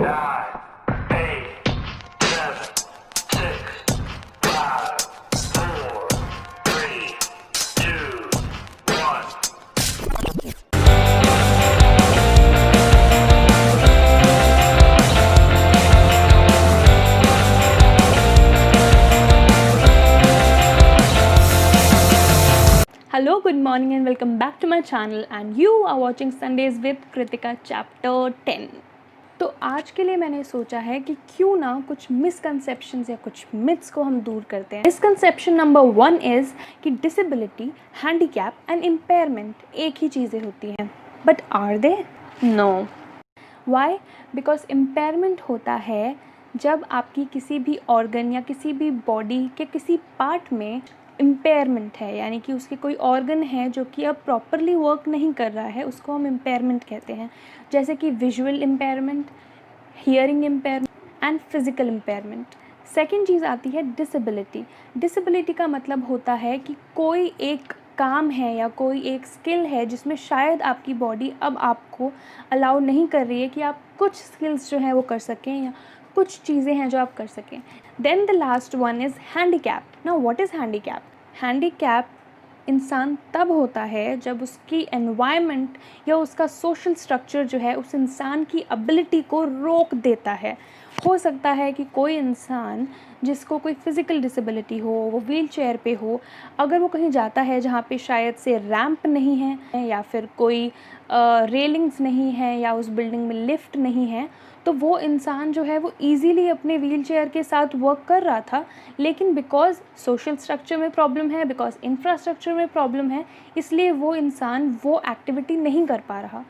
Hello, good morning and welcome back to my channel and you are watching Sundays with Kritika chapter 10। तो आज के लिए मैंने सोचा है कि क्यों ना कुछ मिसकंसेप्शंस या कुछ मिथ्स को हम दूर करते हैं। मिसकंसेप्शन नंबर 1 इज़ कि डिसेबिलिटी, हैंडीकैप एंड इम्पेयरमेंट एक ही चीज़ें होती हैं, but are they? No. Why? Because impairment होता है जब आपकी किसी भी ऑर्गन या किसी भी बॉडी के किसी पार्ट में इम्पेयरमेंट है, यानी कि उसके कोई ऑर्गन है जो कि अब प्रॉपरली वर्क नहीं कर रहा है, उसको हम इम्पेयरमेंट कहते हैं। जैसे कि visual impairment, hearing impairment and physical impairment. Second चीज़ आती है डिसेबिलिटी। डिसेबिलिटी का मतलब होता है कि कोई एक काम है या कोई एक स्किल है जिसमें शायद आपकी बॉडी अब आपको अलाउ नहीं कर रही है कि आप कुछ स्किल्स जो हैं वो कर सकें या कुछ चीज़ें हैं जो आप कर सकें। Then the last one is handicap. Now what is handicap? Handicap इंसान तब होता है जब उसकी एनवायरनमेंट या उसका सोशल स्ट्रक्चर जो है उस इंसान की एबिलिटी को रोक देता है। हो सकता है कि कोई इंसान जिसको कोई फिज़िकल डिसेबिलिटी हो, वो व्हील चेयर पे हो, अगर वो कहीं जाता है जहाँ पे शायद से रैंप नहीं है या फिर कोई रेलिंग्स नहीं है या उस बिल्डिंग में लिफ्ट नहीं है, तो वो इंसान जो है वो ईज़िली अपने व्हील चेयर के साथ वर्क कर रहा था, लेकिन बिकॉज़ सोशल स्ट्रक्चर में प्रॉब्लम है, बिकॉज़ इंफ्रास्ट्रक्चर में प्रॉब्लम है, इसलिए वो इंसान वो एक्टिविटी नहीं कर पा रहा।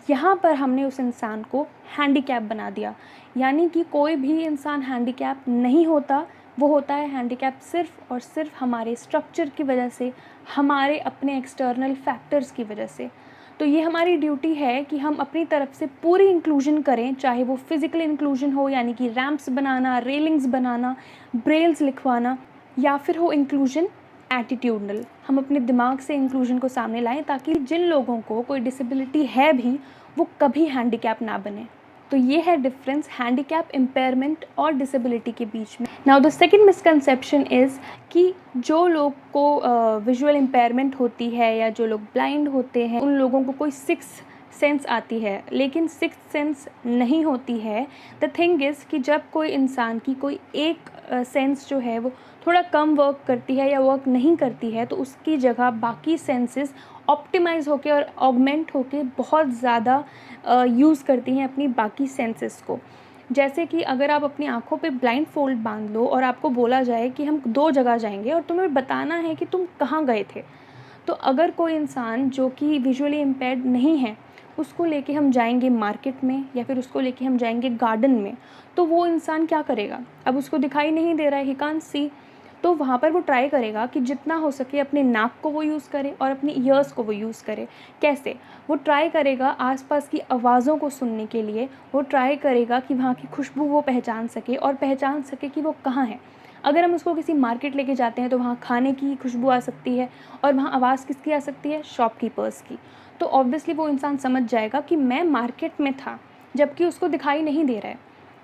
यहाँ पर हमने उस इंसान को हैंडीकैप बना दिया। यानी कि कोई भी इंसान हैंडीकैप नहीं होता, वो होता है हैंडीकैप सिर्फ़ और सिर्फ हमारे स्ट्रक्चर की वजह से, हमारे अपने एक्सटर्नल फैक्टर्स की वजह से। तो ये हमारी ड्यूटी है कि हम अपनी तरफ से पूरी इंक्लूजन करें, चाहे वो फिज़िकल इंक्लूजन हो यानी कि रैंप्स बनाना, रेलिंग्स बनाना, ब्रेल्स लिखवाना, या फिर हो इंक्लूजन एटीट्यूडनल। हम अपने दिमाग से इंक्लूजन को सामने लाएं ताकि जिन लोगों को कोई डिसेबिलिटी है भी वो कभी हैंडीकैप ना बने। तो ये है डिफरेंस हैंडीकैप, इम्पेयरमेंट और डिसेबिलिटी के बीच में। Now the second misconception is कि जो लोग को विजुअल इम्पेयरमेंट होती है या जो लोग ब्लाइंड होते हैं उन लोगों को कोई सिक्स सेंस आती है, लेकिन सिक्स सेंस नहीं होती है। द थिंग इज़ कि जब कोई इंसान की कोई एक सेंस जो है वो थोड़ा कम वर्क करती है या वर्क नहीं करती है, तो उसकी जगह बाकी सेंसेस ऑप्टिमाइज़ होके और ऑगमेंट होके बहुत ज़्यादा यूज़ करती हैं अपनी बाकी सेंसेस को। जैसे कि अगर आप अपनी आँखों पे ब्लाइंड फोल्ड बांध लो और आपको बोला जाए कि हम 2 जगह जाएंगे और तुम्हें बताना है कि तुम कहाँ गए थे, तो अगर कोई इंसान जो कि विजुअली इम्पेयर्ड नहीं है, उसको लेके हम जाएंगे मार्केट में या फिर उसको लेके हम जाएंगे गार्डन में, तो वो इंसान क्या करेगा? अब उसको दिखाई नहीं दे रहा है, ही कांट सी, तो वहाँ पर वो ट्राई करेगा कि जितना हो सके अपने नाक को वो यूज़ करे और अपनी ईयर्स को वो यूज़ करे। कैसे? वो ट्राई करेगा आसपास की आवाज़ों को सुनने के लिए, वो ट्राई करेगा कि वहाँ की खुशबू वो पहचान सके और पहचान सके कि वो कहाँ है। अगर हम उसको किसी मार्केट लेके जाते हैं तो वहाँ खाने की खुशबू आ सकती है और वहाँ आवाज़ किसकी आ सकती है? शॉपकीपर्स की। तो ऑब्वियसली वो इंसान समझ जाएगा कि मैं मार्केट में था, जबकि उसको दिखाई नहीं दे रहा है।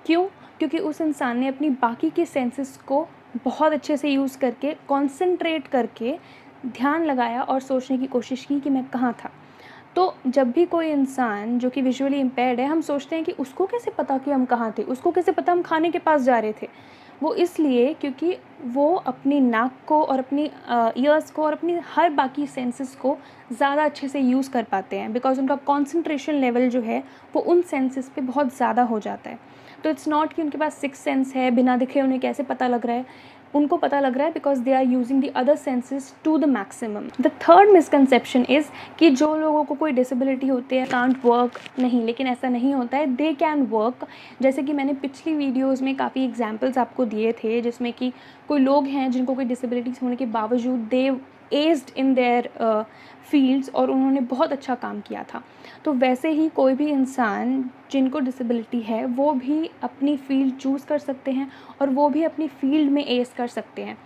क्यों? क्योंकि उस इंसान ने अपनी बाकी के सेंसेस को बहुत अच्छे से यूज़ करके, कॉन्सेंट्रेट करके ध्यान लगाया और सोचने की कोशिश की कि मैं कहाँ था। तो जब भी कोई इंसान जो कि विजुअली इम्पेयर्ड है, हम सोचते हैं कि उसको कैसे पता कि हम कहाँ थे, उसको कैसे पता हम खाने के पास जा रहे थे। वो इसलिए क्योंकि वो अपनी नाक को और अपनी ईयर्स को और अपनी हर बाकी सेंसेस को ज़्यादा अच्छे से यूज़ कर पाते हैं, बिकॉज उनका कॉन्सेंट्रेशन लेवल जो है वो उन सेंसेस पे बहुत ज़्यादा हो जाता है। तो इट्स नॉट कि उनके पास सिक्स सेंस है, बिना दिखे उन्हें कैसे पता लग रहा है, उनको पता लग रहा है because they are using the other senses to the maximum. The third misconception is कि जो लोगों को कोई डिसेबिलिटी होती है कांट वर्क, नहीं, लेकिन ऐसा नहीं होता है, दे कैन वर्क। जैसे कि मैंने पिछली वीडियोज़ में काफ़ी एग्जाम्पल्स आपको दिए थे, जिसमें कि कोई लोग हैं जिनको कोई डिसेबिलिटीज़ होने के बावजूद दे एज्ड इन देयर फील्ड्स और उन्होंने बहुत अच्छा काम किया था। तो वैसे ही कोई भी इंसान जिनको डिसेबिलिटी है वो भी अपनी फ़ील्ड चूज़ कर सकते हैं और वो भी अपनी फ़ील्ड में एज कर सकते हैं।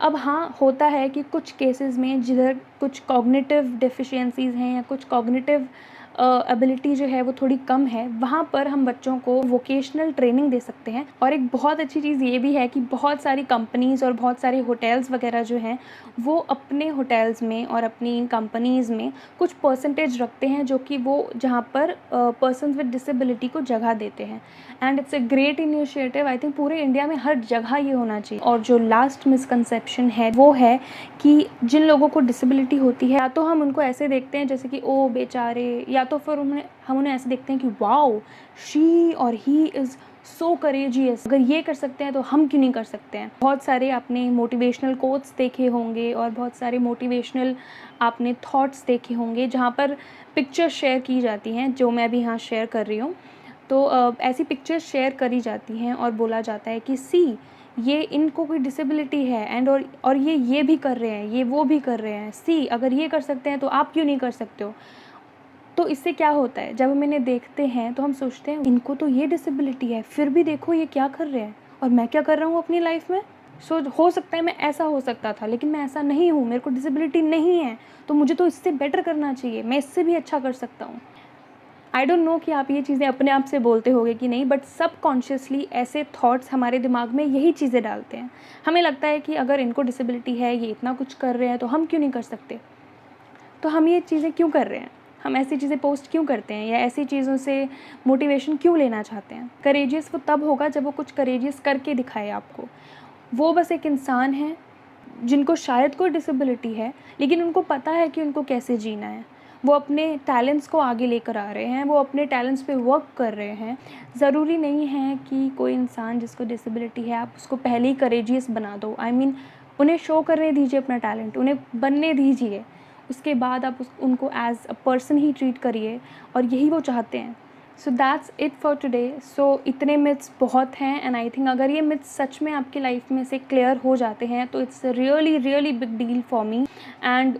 अब हाँ, होता है कि कुछ केसेस में जिधर कुछ कॉग्निटिव डेफिशिएंसीज़ हैं या कुछ कॉग्निटिव एबिलिटी जो है वो थोड़ी कम है, वहाँ पर हम बच्चों को वोकेशनल ट्रेनिंग दे सकते हैं। और एक बहुत अच्छी चीज़ ये भी है कि बहुत सारी कंपनीज़ और बहुत सारे होटल्स वगैरह जो हैं वो अपने होटल्स में और अपनी कंपनीज़ में कुछ परसेंटेज रखते हैं जो कि वो जहाँ पर पर्सन्स विद डिसेबिलिटी को जगह देते हैं। And it's a great initiative. I think पूरे इंडिया में हर जगह ये होना चाहिए। और जो लास्ट मिसकंसेप्शन है वो है कि जिन लोगों को डिसेबिलिटी होती है, या तो हम उनको ऐसे देखते हैं जैसे कि ओ बेचारे, या तो फिर हम उन्हें ऐसे देखते हैं कि वाओ शी और ही इज़ सो करेजियस, अगर ये कर सकते हैं तो हम क्यों नहीं कर सकते हैं। बहुत सारे आपने मोटिवेशनल कोट्स देखे होंगे और बहुत सारे मोटिवेशनल आपने थॉट्स देखे होंगे जहाँ पर पिक्चर्स शेयर की जाती हैं, जो मैं अभी यहाँ शेयर कर रही हूँ। तो ऐसी पिक्चर्स शेयर करी जाती हैं और बोला जाता है कि सी ये इनको कोई डिसेबिलिटी है एंड और ये भी कर रहे हैं, ये वो भी कर रहे हैं, सी अगर ये कर सकते हैं तो आप क्यों नहीं कर सकते हो। तो इससे क्या होता है, जब हम इन्हें देखते हैं तो हम सोचते हैं इनको तो ये डिसेबिलिटी है, फिर भी देखो ये क्या कर रहे हैं और मैं क्या कर रहा हूँ अपनी लाइफ में। हो सकता है मैं ऐसा हो सकता था, लेकिन मैं ऐसा नहीं हूँ, मेरे को डिसेबिलिटी नहीं है, तो मुझे तो इससे बेटर करना चाहिए, मैं इससे भी अच्छा कर सकता हूँ। आई डोंट नो कि आप ये चीज़ें अपने आप से बोलते होगे कि नहीं, बट सबकॉन्शियसली ऐसे थॉट्स हमारे दिमाग में यही चीज़ें डालते हैं। हमें लगता है कि अगर इनको डिसेबिलिटी है, ये इतना कुछ कर रहे हैं, तो हम क्यों नहीं कर सकते। तो हम ये चीज़ें क्यों कर रहे हैं, हम ऐसी चीज़ें पोस्ट क्यों करते हैं, या ऐसी चीज़ों से मोटिवेशन क्यों लेना चाहते हैं। करेजियस वो तब होगा जब वो कुछ करेजियस करके दिखाए आपको। वो बस एक इंसान है जिनको शायद कोई डिसेबिलिटी है, लेकिन उनको पता है कि उनको कैसे जीना है। वो अपने टैलेंट्स को आगे लेकर आ रहे हैं, वो अपने टैलेंट्स पे वर्क कर रहे हैं। ज़रूरी नहीं है कि कोई इंसान जिसको डिसेबिलिटी है आप उसको पहले ही करेजियस बना दो। आई मीन उन्हें शो करने दीजिए अपना टैलेंट, उन्हें बनने दीजिए, उसके बाद आप उनको एज अ पर्सन ही ट्रीट करिए, और यही वो चाहते हैं। So that's it for today. So इतने मिथ्स बहुत हैं, एंड आई थिंक अगर ये मिथ्स सच में आपकी लाइफ में से क्लियर हो जाते हैं तो it's really really big deal for me. And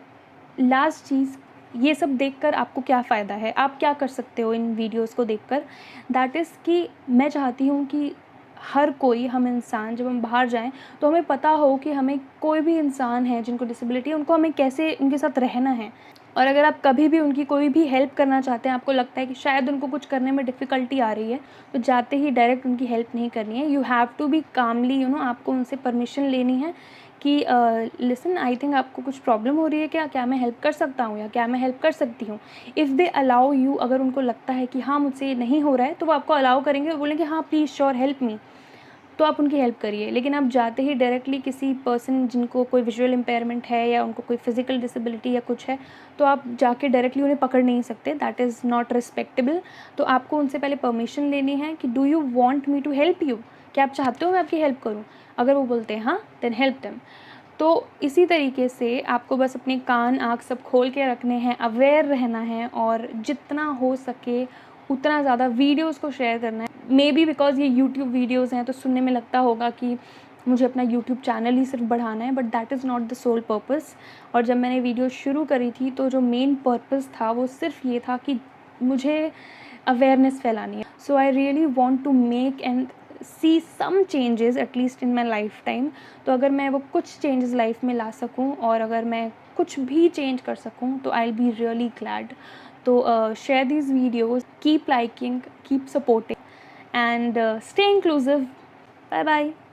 last चीज़, ये सब देखकर आपको क्या फ़ायदा है, आप क्या कर सकते हो इन वीडियोस को देखकर, दैट इज़ कि मैं चाहती हूँ कि हर कोई, हम इंसान जब हम बाहर जाएं तो हमें पता हो कि हमें कोई भी इंसान है जिनको डिसेबिलिटी है उनको हमें कैसे उनके साथ रहना है। और अगर आप कभी भी उनकी कोई भी हेल्प करना चाहते हैं, आपको लगता है कि शायद उनको कुछ करने में डिफ़िकल्टी आ रही है, तो जाते ही डायरेक्ट उनकी हेल्प नहीं करनी है। यू हैव टू बी कामली, आपको उनसे परमिशन लेनी है कि लिसन, आई थिंक आपको कुछ प्रॉब्लम हो रही है क्या मैं हेल्प कर सकता हूँ, या क्या मैं हेल्प कर सकती हूँ। इफ़ दे अलाउ यू, अगर उनको लगता है कि हाँ मुझसे ये नहीं हो रहा है, तो वो आपको अलाउ करेंगे और बोलेंगे हाँ प्लीज़ श्योर हेल्प मी, तो आप उनकी हेल्प करिए। लेकिन आप जाते ही डायरेक्टली किसी पर्सन जिनको कोई विजुअल इम्पेयरमेंट है या उनको कोई फिजिकल डिसेबिलिटी या कुछ है, तो आप जाके डायरेक्टली उन्हें पकड़ नहीं सकते, दैट इज़ नॉट रिस्पेक्टेबल। तो आपको उनसे पहले परमिशन लेनी है कि do you want me to help you, क्या आप चाहते हो मैं आपकी हेल्प करूँ। अगर वो बोलते हैं हाँ, देन हेल्प देम। तो इसी तरीके से आपको बस अपने कान आँख सब खोल के रखने हैं, अवेयर रहना है, और जितना हो सके उतना ज़्यादा वीडियोस को शेयर करना है। मे बी बिकॉज़ ये यूट्यूब वीडियोस हैं तो सुनने में लगता होगा कि मुझे अपना यूट्यूब चैनल ही सिर्फ बढ़ाना है, but that is not the sole purpose. और जब मैंने वीडियो शुरू करी थी तो जो मेन पर्पस था वो सिर्फ ये था कि मुझे अवेयरनेस फैलानी है। So I really want to make and see some changes at least in my lifetime. तो अगर मैं वो कुछ चेंजेस लाइफ में ला सकूँ, और अगर मैं कुछ भी चेंज कर सकूँ, तो I will be really glad. तो share these videos, keep liking, keep supporting, and stay inclusive. Bye bye.